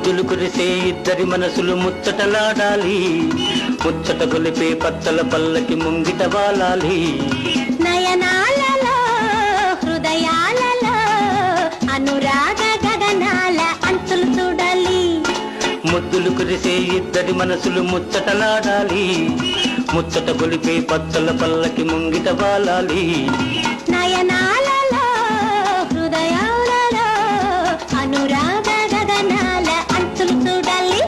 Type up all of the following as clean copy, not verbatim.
ముద్దులు కురిసే ఇద్దరి మనసులు ముచ్చటలాడాలి, ముచ్చట గొలిపే పచ్చల పల్లకి ముంగిట వాలాలి. నయనాలలో హృదయాలలో అనురాగ గగనాల అంచులు చూడాలి. ముద్దులు కురిసే ఇద్దరి మనసులు ముచ్చటలాడాలి, ముచ్చట గొలిపే పచ్చల పల్లకి ముంగిట వాలాలి. నయనాలలో హృదయాలలో అనురాగ గగనాల అంచులు చూడాలి.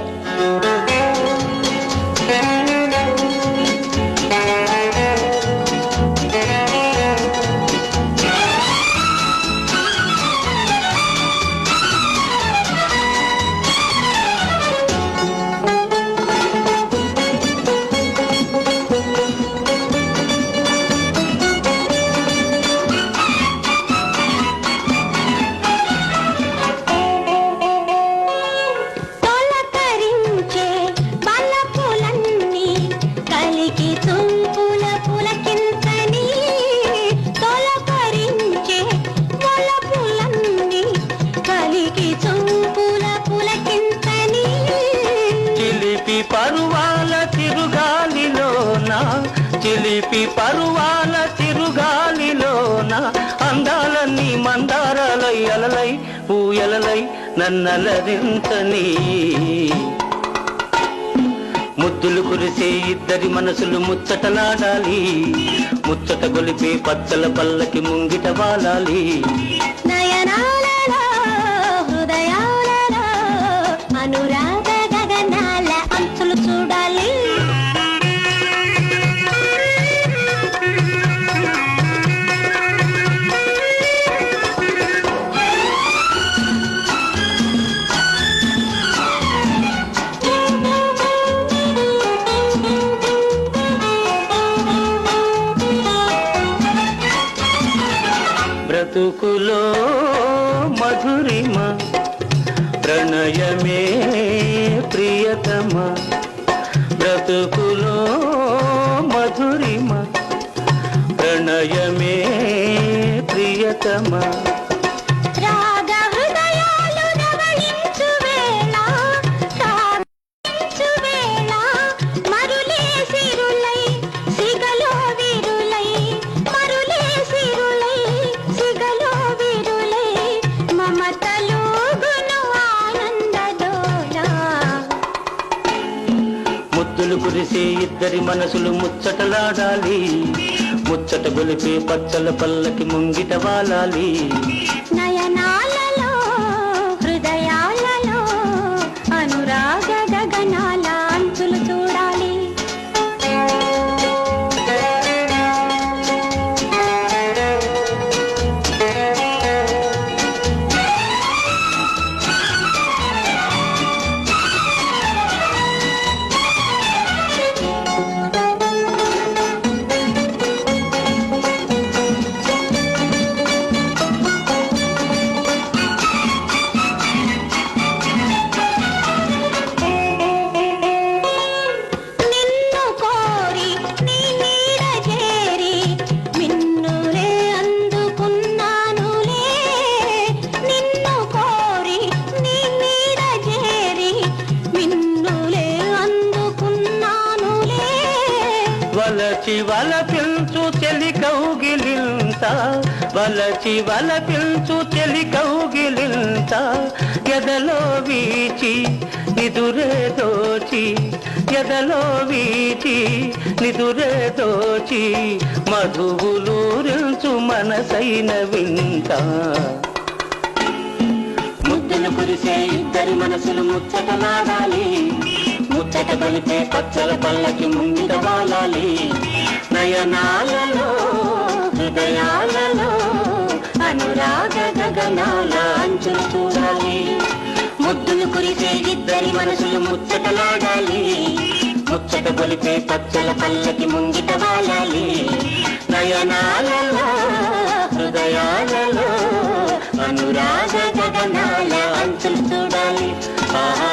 పరువాల తిరుగాలిలోన, చిలిపి పరువాల తిరుగాలిలోన అందాలన్నీ మందారాలై అలలై ఊయలలై నన్నలరించని. ముద్దులు కురిసే ఇద్దరి మనసులు ముచ్చటలాడాలి, ముచ్చట గొలిపే పచ్చల పల్లకి ముంగిట వాలాలి. నయనాలలో హృదయాలలో అనురాగ గగనాల అంచులు చూడాలి. బ్రతుకులో మధురిమ ప్రణయమే ప్రియతమ, బ్రతుకులో మధురిమ ప్రణయమే ప్రియతమ. రాగ హృదయాలు రవళించు వేళ, సాగించు వేళ మరులే సిరులై సిగలో విరులై, మరులే సిరులై సిగలో విరులై మమతలు గును ఆనందడోలా. ముద్దులు కురిసే ఇద్దరి మనసులు ముచ్చటలాడాలి, ముచ్చట గొలిపే పచ్చల పల్లకి ముంగిట వాలాలి. నయనాలలో హృదయాలలో అనురాగ గగనాల అంచులు చూడాలి. వలచి వల పిల్చు చెలి కౌగిలింత, వలచి వల పిల్చు చెలి కౌగిలింత ఎదలో వీచి నిదురే దోచి, ఎదలో వీచి నిదురే దోచి మధువులూరించు మనసైన వింత. ముద్దులు కురిసే ఇద్దరి మనసులు ముచ్చటలాడాలి, ముచ్చట గొలిపే పచ్చల పల్లకి ముంగిట వాలాలి. నయనాలలో హృదయాలలో అనురాగ గగనాల అంచులు చూడాలి. ముద్దులు కురిసే ఇద్దరి మనసులు ముచ్చటలాడాలి, ముచ్చట గొలిపే పచ్చల పల్లకి ముంగిట వాలాలి. నయనాలలో హృదయాలలో అనురాగ గగనాల అంచులు చూడాలి. ఆహా